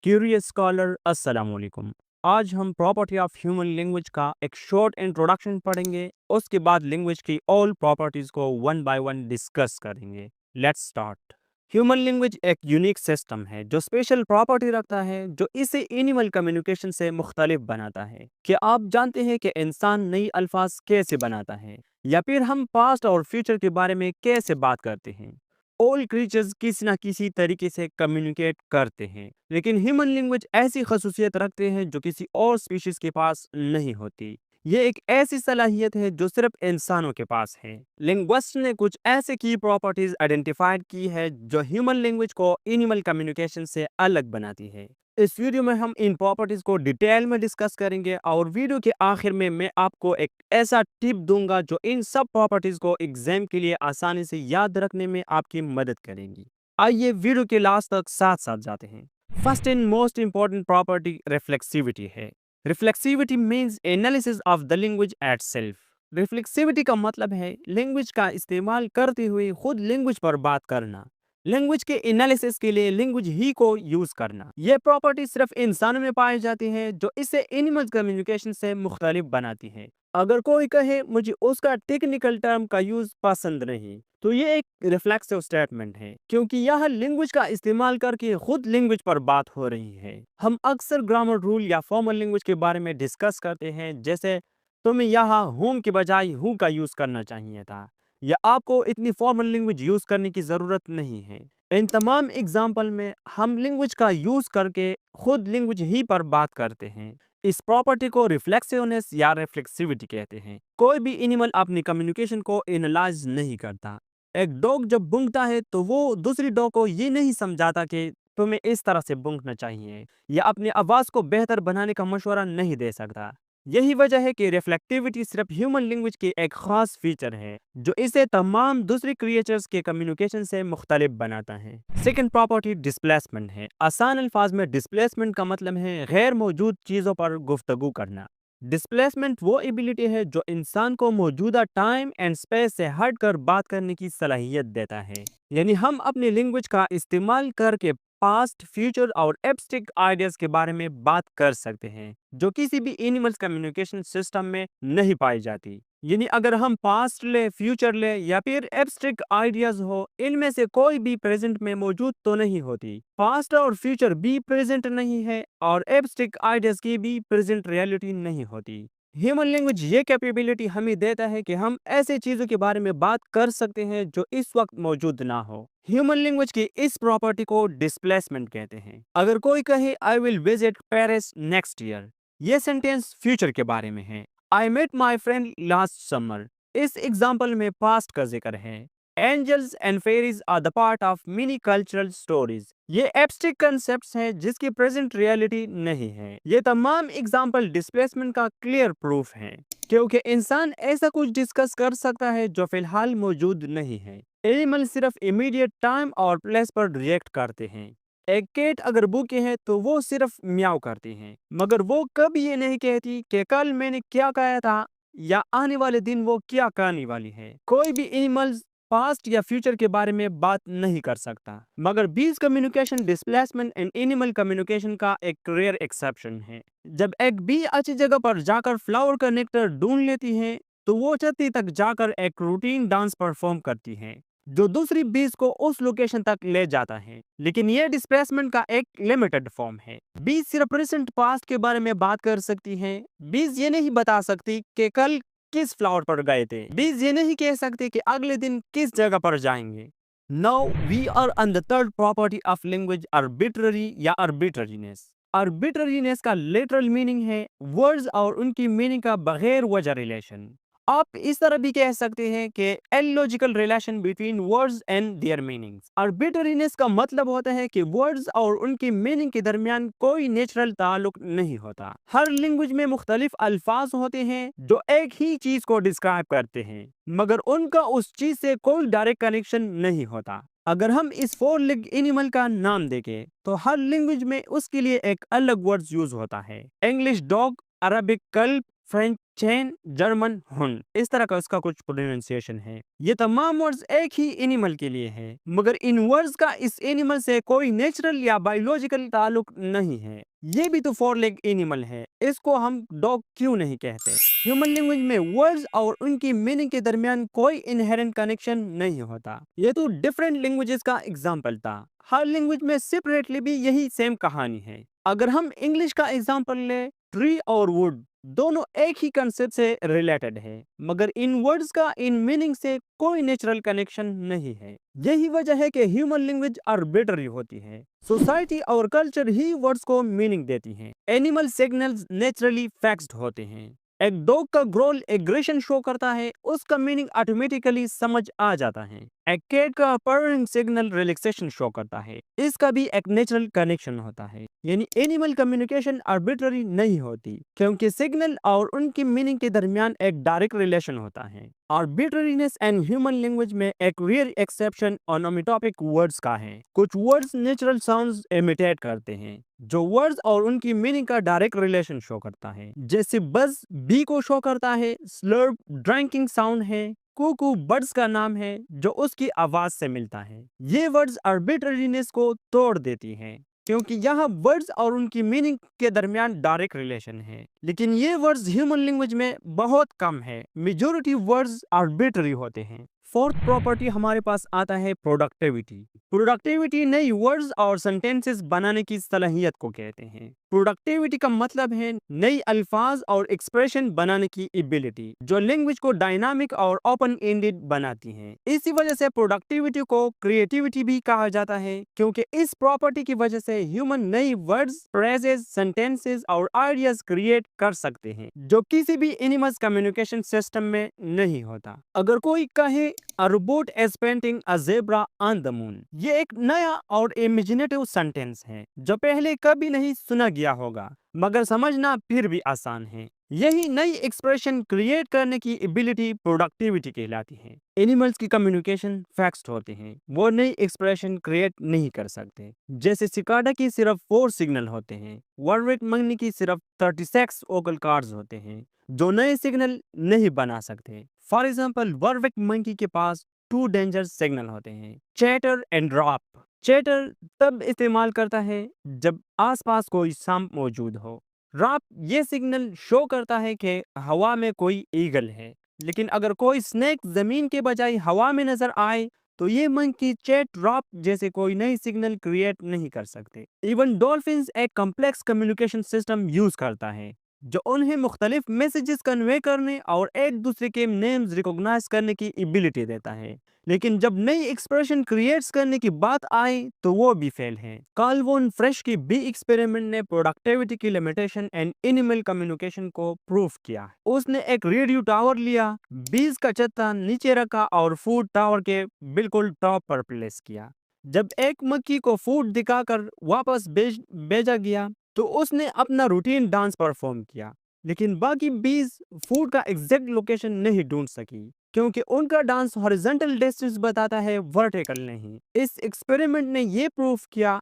Curious scholar अस्सलाम वालेकुम। आज हम प्रॉपर्टी ऑफ ह्यूमन लैंग्वेज का एक शॉर्ट इंट्रोडक्शन पढ़ेंगे। उसके बाद लैंग्वेज की ऑल प्रॉपर्टीज को वन बाय वन डिस्कस करेंगे। Let's start. ह्यूमन लैंग्वेज एक यूनिक सिस्टम है जो स्पेशल प्रॉपर्टी रखता है जो इसे एनिमल कम्युनिकेशन से मुख्तलिफ बनाता है। क्या आप जानते हैं कि इंसान नई अल्फाज कैसे बनाता है या फिर हम पास्ट और फ्यूचर के बारे में कैसे बात करते हैं? ऑल क्रीचर्स किसी ना किसी तरीके से कम्युनिकेट करते हैं, लेकिन ह्यूमन लैंग्वेज ऐसी खसूसियत रखते हैं जो किसी और स्पीशीज के पास नहीं होती। ये एक ऐसी सलाहियत है जो सिर्फ इंसानों के पास है। लिंग्विस्ट ने कुछ ऐसे की प्रॉपर्टीज आइडेंटिफाइड की है जो ह्यूमन लैंग्वेज को एनिमल कम्युनिकेशन से अलग बनाती है। इस वीडियो में हम इन प्रॉपर्टीज को डिटेल में डिस्कस करेंगे और वीडियो के आखिर में मैं आपको एक ऐसा टिप दूंगा जो इन सब प्रॉपर्टीज को एग्जाम के लिए आसानी से याद रखने में आपकी मदद करेंगी। आइए वीडियो के लास्ट तक साथ साथ जाते हैं। First and most important property reflexivity है। Reflexivity means analysis of the language itself. Reflexivity का मतलब है लैंग्वेज का इस्तेमाल करते हुए खुद लैंग्वेज पर बात करना। लैंग्वेज के एनालिसिस के लिए लैंग्वेज ही को यूज करना। यह प्रॉपर्टी सिर्फ इंसानों में पाई जाती है जो इसे एनिमल कम्युनिकेशन से मुख्तलिफ बनाती है। अगर कोई कहे मुझे उसका टेक्निकल टर्म का यूज पसंद नहीं, तो ये एक रिफ्लेक्सिव स्टेटमेंट है क्योंकि यह लैंग्वेज का इस्तेमाल करके खुद लैंग्वेज पर बात हो रही है। हम अक्सर ग्रामर रूल या फॉर्मल लैंग्वेज के बारे में डिस्कस करते हैं, जैसे तुम्हें यहाँ होम के बजाय हु का यूज करना चाहिए था, या आपको इतनी फॉर्मल लैंग्वेज यूज करने की जरूरत नहीं है। इन तमाम एग्जाम्पल में हम लैंग्वेज का यूज करके खुद लैंग्वेज ही पर बात करते हैं। इस प्रॉपर्टी को रिफ्लेक्सिवनेस या रिफ्लेक्सिविटी कहते हैं। कोई भी एनिमल अपनी कम्युनिकेशन को एनालाइज नहीं करता। एक डॉग जब भौंकता है तो वो दूसरी डॉग को ये नहीं समझाता कि तुम्हें इस तरह से भौंकना चाहिए, या अपनी आवाज को बेहतर बनाने का मशवरा नहीं दे सकता। यही वजह है कि रिफ्लेक्टिविटी सिर्फ ह्यूमन लैंग्वेज की एक खास फीचर है जो इसे तमाम दूसरी क्रिएचर्स के कम्युनिकेशन से मुख्तलिफ बनाता है। सेकंड प्रॉपर्टी डिस्प्लेसमेंट है। आसान अल्फाज में डिस्प्लेसमेंट का मतलब है गैर मौजूद चीज़ों पर गुफ्तगू करना। डिस्प्लेसमेंट वो एबिलिटी है जो इंसान को मौजूदा टाइम एंड स्पेस से हटकर बात करने की सलाहियत देता है। यानी हम अपनी लैंग्वेज का इस्तेमाल करके पास्ट, फ्यूचर और एब्स्ट्रैक्ट आइडियाज के बारे में बात कर सकते हैं जो किसी भी एनिमल्स कम्युनिकेशन सिस्टम में नहीं पाई जाती। यानी अगर हम पास्ट ले, फ्यूचर ले या फिर एब्स्ट्रैक्ट आइडियाज हो, इनमें से कोई भी प्रेजेंट में मौजूद तो नहीं होती। पास्ट और फ्यूचर भी प्रेजेंट नहीं है और एब्स्ट्रैक्ट आइडियाज की भी प्रेजेंट रियलिटी नहीं होती। ह्यूमन लैंग्वेज ये कैपेबिलिटी हमें देता है कि हम ऐसे चीजों के बारे में बात कर सकते हैं जो इस वक्त मौजूद ना हो। ह्यूमन लैंग्वेज की इस प्रॉपर्टी को डिस्प्लेसमेंट कहते हैं। अगर कोई कहे I will visit Paris next year, ये सेंटेंस फ्यूचर के बारे में है। I met my friend last summer, इस एग्जाम्पल में पास्ट का जिक्र है। Angels and fairies are the part of many cultural stories, ये एब्स्ट्रैक्ट कंसेप्ट्स हैं जिसकी प्रेजेंट रियलिटी नहीं है। ये तमाम एग्जाम्पल डिस्प्लेसमेंट का क्लियर प्रूफ हैं क्योंकि इंसान ऐसा कुछ डिस्कस कर सकता है जो फिलहाल मौजूद नहीं है। एनिमल सिर्फ इमीडिएट टाइम और प्लेस पर रिएक्ट करते हैं। एक कैट अगर भूखे है तो वो सिर्फ म्याऊ करती है, मगर वो कभी ये नहीं कहती कि कल मैंने क्या कहा था या आने वाले दिन वो क्या करने वाली है। कोई भी एनिमल्स पास्ट या फ्यूचर के बारे में बात नहीं कर सकता, मगर बीज communication displacement and animal communication का एक रेयर एक्सेप्शन है। जब एक बी अच्छी जगह पर जाकर फ्लावर का नेक्टर ढूंढ लेती है तो वो छतरी तक जाकर एक रूटीन डांस परफॉर्म करती है जो दूसरी बीज को उस लोकेशन तक ले जाता है। लेकिन ये डिस्प्लेसमेंट का एक लिमिटेड फॉर्म है। बीज सिर्फ प्रेजेंट पास्ट के बारे में बात कर सकती है। बीज ये नहीं बता सकती कि कल किस फ्लावर पर गए थे। बीज ये नहीं कह सकते कि अगले दिन किस जगह पर जाएंगे। Now we are on the third property of language, arbitrary या आर्बिट्ररीनेस। आर्बिट्ररीनेस का लिटरल मीनिंग है वर्ड्स और उनकी मीनिंग का बगैर वजह रिलेशन। आप इस तरह भी कह सकते हैं कि illogical relation between words and their meanings. Arbitrariness का मतलब होता है कि वर्ड्स और उनकी मीनिंग के दरमियान कोई नेचुरल ताल्लुक नहीं होता। हर लैंग्वेज में मुख्तलिफ अल्फाज होते हैं जो एक ही चीज को डिस्क्राइब करते हैं, मगर उनका उस चीज से कोई डायरेक्ट कनेक्शन नहीं होता। अगर हम इस फोर लेग एनिमल का नाम देखें तो हर लैंग्वेज में उसके लिए एक अलग वर्ड्स यूज होता है। इंग्लिश डॉग, अरबिक कल्ब, फ्रेंच चैन, जर्मन हुन, इस तरह का उसका कुछ प्रोनाउंसिएशन है। ये तमाम वर्ड्स एक ही एनिमल के लिए है, मगर इन वर्ड्स का इस एनिमल से कोई नेचुरल या बायोलॉजिकल ताल्लुक नहीं है। ये भी तो फोर लेग एनिमल है, इसको हम डॉग क्यों नहीं कहते? ह्यूमन लैंग्वेज में वर्ड्स और उनकी मीनिंग के दरमियान कोई इनहेरेंट कनेक्शन नहीं होता। ये तो डिफरेंट लैंग्वेजेस का एग्जाम्पल था। हर लैंग्वेज में सेपरेटली भी यही सेम कहानी है। अगर हम इंग्लिश का एग्जाम्पल ले, ट्री और वुड दोनों एक ही कंसेप्ट से रिलेटेड है, मगर इन वर्ड्स का इन मीनिंग से कोई नेचुरल कनेक्शन नहीं है। यही वजह है कि ह्यूमन लैंग्वेज आर्बिट्ररी होती है। सोसाइटी और कल्चर ही वर्ड्स को मीनिंग देती हैं। एनिमल सिग्नल्स नेचुरली फिक्स्ड होते हैं। एक डॉग का ग्रोल एग्रेशन शो करता है, उसका मीनिंग ऑटोमेटिकली समझ आ जाता है। एक कैट का पर्रिंग सिग्नल रिलैक्सेशन शो करता है, इसका भी एक नेचुरल कनेक्शन होता है। यानी एनिमल कम्युनिकेशन आर्बिट्ररी नहीं होती, क्योंकि सिग्नल और उनकी मीनिंग के दरमियान एक डायरेक्ट रिलेशन होता है। आर्बिट्ररीनेस एंड ह्यूमन लैंग्वेज में एक रेयर एक्सेप्शन ओनोमेटोपिक वर्ड्स का है। कुछ वर्ड्स नेचुरल साउंड्स इमिटेट करते हैं, जो वर्ड्स और उनकी मीनिंग का डायरेक्ट रिलेशन शो करता है। जैसे बज बी को शो करता है, स्लर्प ड्रिंकिंग साउंड है, कुकू बर्ड्स का नाम है जो उसकी आवाज से मिलता है। ये वर्ड्स आर्बिट्ररीनेस को तोड़ देती हैं, क्योंकि यहाँ वर्ड्स और उनकी मीनिंग के दरमियान डायरेक्ट रिलेशन है। लेकिन ये वर्ड्स ह्यूमन लैंग्वेज में बहुत कम है। मेजॉरिटी वर्ड्स आर्बिट्ररी होते हैं। फोर्थ प्रॉपर्टी हमारे पास आता है प्रोडक्टिविटी। प्रोडक्टिविटी नई वर्ड्स और सेंटेंसेस बनाने की सलाहियत को कहते हैं। प्रोडक्टिविटी का मतलब है नई अल्फाज और एक्सप्रेशन बनाने की एबिलिटी, जो लैंग्वेज को डायनामिक और ओपन एंडेड बनाती है। इसी वजह से प्रोडक्टिविटी को क्रिएटिविटी भी कहा जाता है, क्योंकि इस प्रॉपर्टी की वजह से ह्यूमन नई वर्ड्स, फ्रेजेस, सेंटेंसेस और आइडियाज क्रिएट कर सकते हैं, जो किसी भी एनिमल्स कम्युनिकेशन सिस्टम में नहीं होता। अगर कोई कहे A robot is painting a zebra on the moon, ये एक नया और इमेजिनेटिव सेंटेंस है जो पहले कभी नहीं सुना गया होगा, मगर समझना फिर भी आसान है। यही नई एक्सप्रेशन क्रिएट करने की एबिलिटी प्रोडक्टिविटी कहलाती है। एनिमल्स की कम्युनिकेशन फिक्स्ड होते हैं, वो नई एक्सप्रेशन क्रिएट नहीं कर सकते। जैसे सिकाडा की सिर्फ 4 सिग्नल होते हैं, वर्विक मंगनी की सिर्फ 36 वोकल कार्ड्स होते हैं, जो नए सिग्नल नहीं बना सकते। फॉर एग्जाम्पल, वर्विक मंकी के पास 2 डेंजर सिग्नल होते हैं, चैटर एंड ड्रॉप। चैटर तब इस्तेमाल करता है जब आसपास कोई सांप मौजूद हो। ड्रॉप ये सिग्नल शो करता है कि हवा में कोई ईगल है। लेकिन अगर कोई स्नेक जमीन के बजाय हवा में नजर आए, तो ये मंकी चैट ड्रॉप जैसे कोई नई सिग्नल क्रिएट नहीं कर सकते। इवन डॉल्फिन्स एक कॉम्प्लेक्स कम्युनिकेशन सिस्टम यूज करता है, जो उन्हें मुख्तलिफ मैसेजेस कन्वे करने और एक दूसरे के नेम्स रिकॉग्नाइज करने की एबिलिटी देता है। लेकिन जब नई एक्सप्रेशन क्रिएट्स करने की बात आए, तो वो भी फेल है। कार्ल वॉन फ्रेश की बी एक्सपेरिमेंट ने प्रोडक्टिविटी की लिमिटेशन एंड एनिमल कम्युनिकेशन को प्रूव किया। उसने एक रेडियो टावर लिया, बीज का चत्ता नीचे रखा और फूड टावर के बिल्कुल टॉप पर प्लेस किया। जब एक मक्खी को फूड दिखाकर वापस भेजा गया, तो उसने अपना रूटीन डांस परफॉर्म किया। लेकिन बाकी बीज फूड का एग्जैक्ट लोकेशन नहीं ढूंढ सकी, क्योंकि उनका डांस हॉरिजॉन्टल डिस्टेंस बताता है, वर्टिकल नहीं। इस एक्सपेरिमेंट ने यह प्रूव किया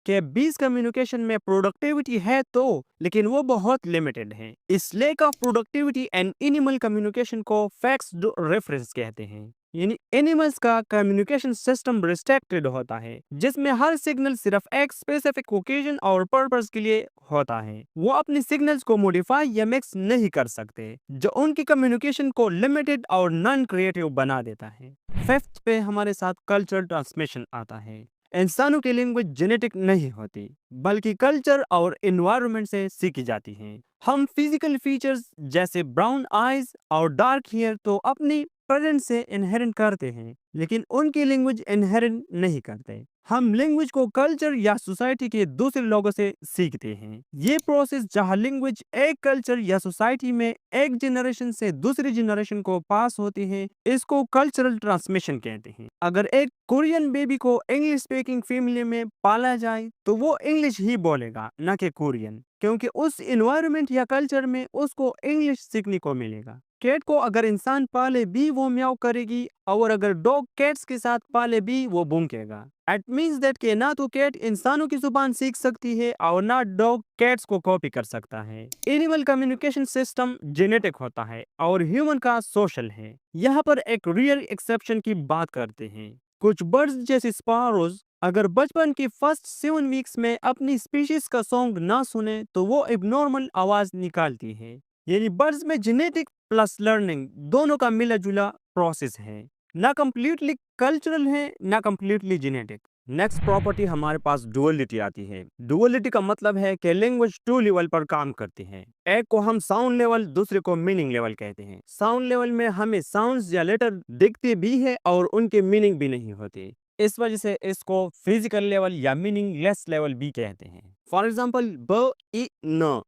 कि बीज कम्युनिकेशन में प्रोडक्टिविटी है तो, लेकिन वो बहुत लिमिटेड है। इस lake of productivity and animal communication को फिक्स्ड रेफरेंस कहते हैं। यानी एनिमल्स का कम्युनिकेशन सिस्टम रिस्ट्रिक्टेड होता है, जिसमें हर सिग्नल सिर्फ एक स्पेसिफिक ओकेजन और पर्पस के लिए होता है। वो अपने सिग्नल्स को मॉडिफाई या मिक्स नहीं कर सकते, जो उनकी कम्युनिकेशन को लिमिटेड और नॉन क्रिएटिव बना देता है। फिफ्थ पे हमारे साथ कल्चर ट्रांसमिशन आता है। इंसानों की लैंग्वेज जेनेटिक नहीं होती, बल्कि कल्चर और एनवायरनमेंट से सीखी जाती है। हम फिजिकल फीचर्स जैसे ब्राउन आईज और डार्क हेयर तो अपनी पेरेंट्स से इनहेरिट करते हैं, लेकिन उनकी लैंग्वेज इनहेरिट नहीं करते। हम लैंग्वेज को कल्चर या सोसाइटी के दूसरे लोगों से सीखते हैं। ये प्रोसेस जहाँ लैंग्वेज एक कल्चर या सोसाइटी में एक जनरेशन से दूसरी जनरेशन को पास होती है, इसको कल्चरल ट्रांसमिशन कहते हैं। अगर एक कोरियन बेबी को इंग्लिश स्पीकिंग फैमिली में पाला जाए, तो वो इंग्लिश ही बोलेगा, न कि कोरियन, क्योंकि उस एनवायरनमेंट या कल्चर में उसको इंग्लिश सीखने को मिलेगा। कैट को अगर इंसान पाले भी वो म्याऊ करेगी, और अगर डॉग कैट्स के साथ पाले भी वो भौंकेगा। इट मीन्स दैट कि ना तो कैट इंसानों की जुबान सीख सकती है और ना डॉग कैट्स को कॉपी कर सकता है। एनिमल कम्युनिकेशन सिस्टम जेनेटिक होता है और ह्यूमन का सोशल है। यहाँ पर एक रियल एक्सेप्शन की बात करते हैं। कुछ बर्ड्स जैसे स्पारोज अगर बचपन के फर्स्ट 7 वीक्स में अपनी स्पीशीज का सॉन्ग ना सुने तो वो एबनॉर्मल आवाज निकालती है। यानी बर्ड्स में जेनेटिक प्लस लर्निंग दोनों का मिला जुला प्रोसेस है, ना कंप्लीटली कल्चरल है ना कंप्लीटली जेनेटिक। नेक्स्ट प्रॉपर्टी हमारे पास डुअलिटी आती है। डुअलिटी का मतलब है कि लैंग्वेज 2 लेवल पर काम करती है। एक को हम साउंड लेवल, दूसरे को मीनिंग लेवल कहते हैं। साउंड लेवल में हमें साउंड्स या लेटर दिखते भी है और उनके मीनिंग भी नहीं होते, इस वजह से इसको फिजिकल लेवल या मीनिंगलेस लेवल भी कहते हैं। फॉर एग्जाम्पल ब, इ, न,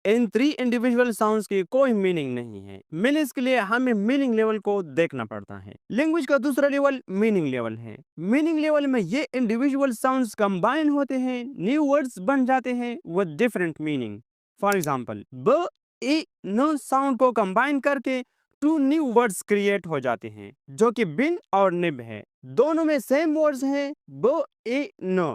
इन 3 इंडिविजुअल साउंड्स की कोई मीनिंग नहीं है। मीनिंग्स के लिए हमें मीनिंग लेवल को देखना पड़ता है। लैंग्वेज का दूसरा लेवल मीनिंग लेवल है। मीनिंग लेवल में ये इंडिविजुअल साउंड्स कंबाइन होते हैं, न्यू वर्ड्स बन जाते हैं with different meaning. For example ब, इ, न साउंड को कंबाइन करके 2 न्यू वर्ड्स क्रिएट हो जाते हैं जो कि बिन और निब है। दोनों में सेम वर्ड्स हैं ब, इ, न,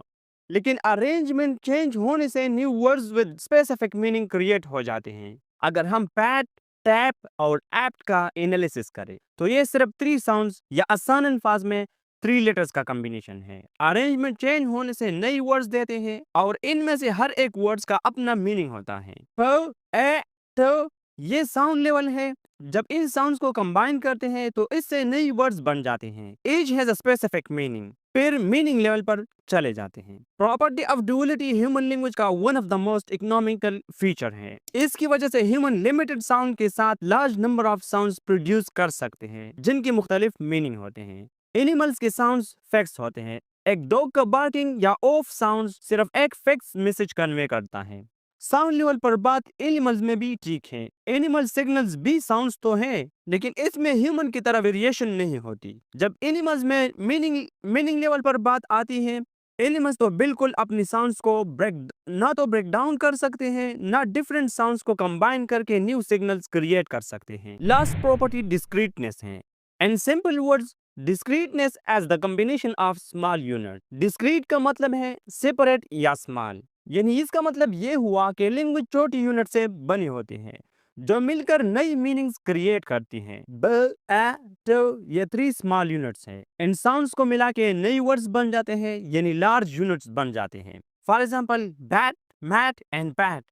लेकिन अरेंजमेंट चेंज होने से new words with specific meaning create हो जाते हैं। अगर हम पैट, टैप और एप्ट का एनालिसिस करें तो ये सिर्फ 3 साउंड्स या आसान अल्फाज में 3 लेटर्स का कॉम्बिनेशन है। अरेंजमेंट चेंज होने से नई वर्ड्स देते हैं और इनमें से हर एक वर्ड्स का अपना मीनिंग होता है। प, ए, ट, ये साउंड लेवल है। जब इन साउंड्स को कंबाइन करते हैं तो इससे नई वर्ड्स बन जाते हैं। Each has a specific meaning. फिर मीनिंग लेवल पर चले जाते हैं। Property of duality human language का one of the most economical feature है। इसकी वजह से ह्यूमन लिमिटेड साउंड के साथ large number of sounds produce कर सकते हैं जिनकी मुख्तलिफ मीनिंग होते हैं। एनिमल्स के साउंड्स फिक्स होते हैं। एक डॉग का बार्किंग या ऑफ साउंड सिर्फ एक फिक्स मैसेज कन्वे करता है। साउंड लेवल पर बात एनिमल्स में भी ठीक है। एनिमल सिग्नल्स भी साउंड्स तो हैं, लेकिन इसमें ह्यूमन की तरह वेरिएशन नहीं होती। जब एनिमल्स में मीनिंग लेवल पर बात आती है, एनिमल्स तो बिल्कुल अपनी साउंड्स को ब्रेक डाउन कर सकते हैं, ना डिफरेंट साउंड्स को कंबाइन करके न्यू सिग्नल्स क्रिएट कर सकते हैं। लास्ट प्रॉपर्टी डिस्क्रीटनेस है। In simple words, discreteness as the combination of small unit. Discrete का मतलब है सेपरेट या स्मॉल, यानी इसका मतलब ये हुआ कि लैंग्वेज छोटी यूनिट से बनी होती है जो मिलकर नई मीनिंग्स क्रिएट करती हैं। ब, ए, ट, ये 3 स्मॉल यूनिट्स हैं। इन साउंड्स को मिला के नई वर्ड्स बन जाते हैं, यानी लार्ज यूनिट्स बन जाते हैं। For example bat, mat and pat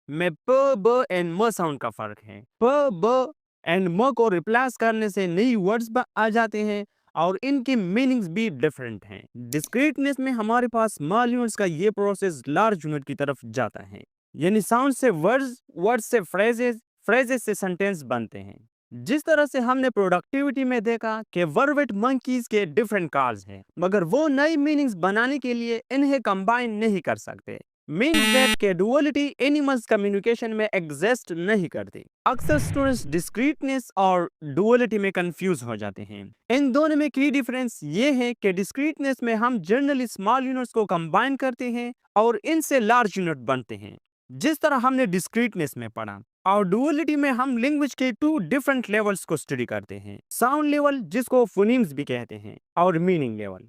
में प, ब एंड म साउंड का फर्क है। प, ब एंड म को रिप्लेस करने से नई वर्ड्स आ जाते हैं और इनकी मीनिंग्स भी डिफरेंट हैं। डिस्क्रीटनेस में हमारे पास स्मॉल यूनिट्स का ये प्रोसेस लार्ज यूनिट की तरफ जाता है, यानी साउंड से वर्ड्स, वर्ड्स से फ्रेजेस, फ्रेजेस से सेंटेंस बनते हैं। जिस तरह से हमने प्रोडक्टिविटी में देखा कि वर्वेट मंकीज के डिफरेंट कार्स हैं, मगर वो नई मीनिंग्स बनाने के लिए इन्हें कंबाइन नहीं कर सकते। मीन्स दैट के डुअलिटी एनिमल्स कम्युनिकेशन में एग्जिस्ट नहीं करती। अक्सर स्टूडेंट्स डिस्क्रीटनेस और डुअलिटी में कंफ्यूज हो जाते हैं। इन दोनों में की डिफरेंस ये है कि डिस्क्रीटनेस में हम जनरली स्मॉल यूनिट्स को कंबाइन करते हैं और इनसे लार्ज यूनिट बनते हैं, जिस तरह हमने डिस्क्रीटनेस में पढ़ा। और डुअलिटी में हम लैंग्वेज के 2 डिफरेंट लेवल्स को स्टडी करते हैं। साउंड लेवल, जिसको फोनीम्स भी कहते हैं, और meaning level.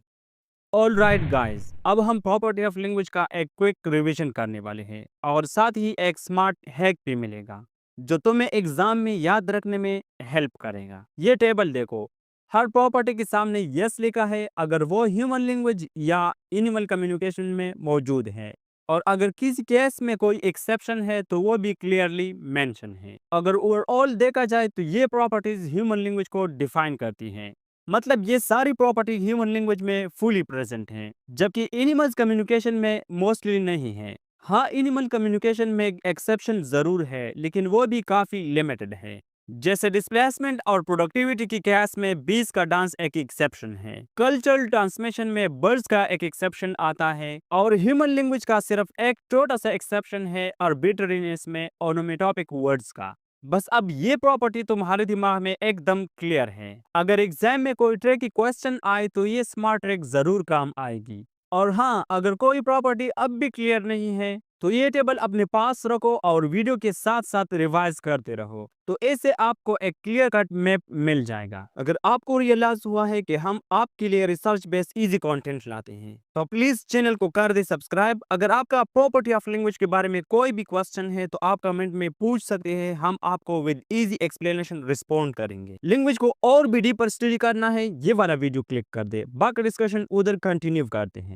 All right guys, अब हम प्रॉपर्टी ऑफ लैंग्वेज का एक क्विक रिवीजन करने वाले हैं और साथ ही एक स्मार्ट हैक भी मिलेगा जो तुम्हें एग्जाम में याद रखने में हेल्प करेगा। ये टेबल देखो, हर प्रॉपर्टी के सामने यस लिखा है अगर वो ह्यूमन लैंग्वेज या एनिमल कम्युनिकेशन में मौजूद है, और अगर किसी केस में कोई एक्सेप्शन है तो वो भी क्लियरली मेंशन है। अगर ओवरऑल देखा जाए तो ये प्रॉपर्टीज ह्यूमन लैंग्वेज को डिफाइन करती हैं। मतलब ये सारी प्रॉपर्टी ह्यूमन लैंग्वेज में फुली प्रेजेंट हैं, जबकि एनिमल्स कम्युनिकेशन में मोस्टली नहीं है। हाँ, एनिमल कम्युनिकेशन में एक्सेप्शन जरूर है, लेकिन वो भी काफी लिमिटेड है। जैसे डिस्प्लेसमेंट और प्रोडक्टिविटी की केस में बीस का डांस एक एक्सेप्शन है। कल्चरल ट्रांसमिशन में बर्ड्स का एक एक्सेप्शन आता है और ह्यूमन लैंग्वेज का सिर्फ एक छोटा सा एक्सेप्शन है आर्बिट्रेरीनेस में ओनोमेटोपिक वर्ड्स का। बस अब ये प्रॉपर्टी तुम्हारे दिमाग में एकदम क्लियर है। अगर एग्जाम में कोई ट्रिकी क्वेश्चन आए तो ये स्मार्ट ट्रिक जरूर काम आएगी। और हाँ, अगर कोई प्रॉपर्टी अब भी क्लियर नहीं है तो ये टेबल अपने पास रखो और वीडियो के साथ साथ रिवाइज करते रहो, तो ऐसे आपको एक क्लियर कट मैप मिल जाएगा। अगर आपको रियलाइज हुआ है कि हम आपके लिए रिसर्च बेस्ड इजी कंटेंट लाते हैं, तो प्लीज चैनल को कर दे सब्सक्राइब। अगर आपका प्रॉपर्टी ऑफ लैंग्वेज के बारे में कोई भी क्वेश्चन है तो आप कमेंट में पूछ सकते हैं, हम आपको विद इजी एक्सप्लेनेशन रिस्पॉन्ड करेंगे। लैंग्वेज को और भी डीपर स्टडी करना है, ये वाला वीडियो क्लिक कर दे, बाकी डिस्कशन उधर कंटिन्यू करते हैं।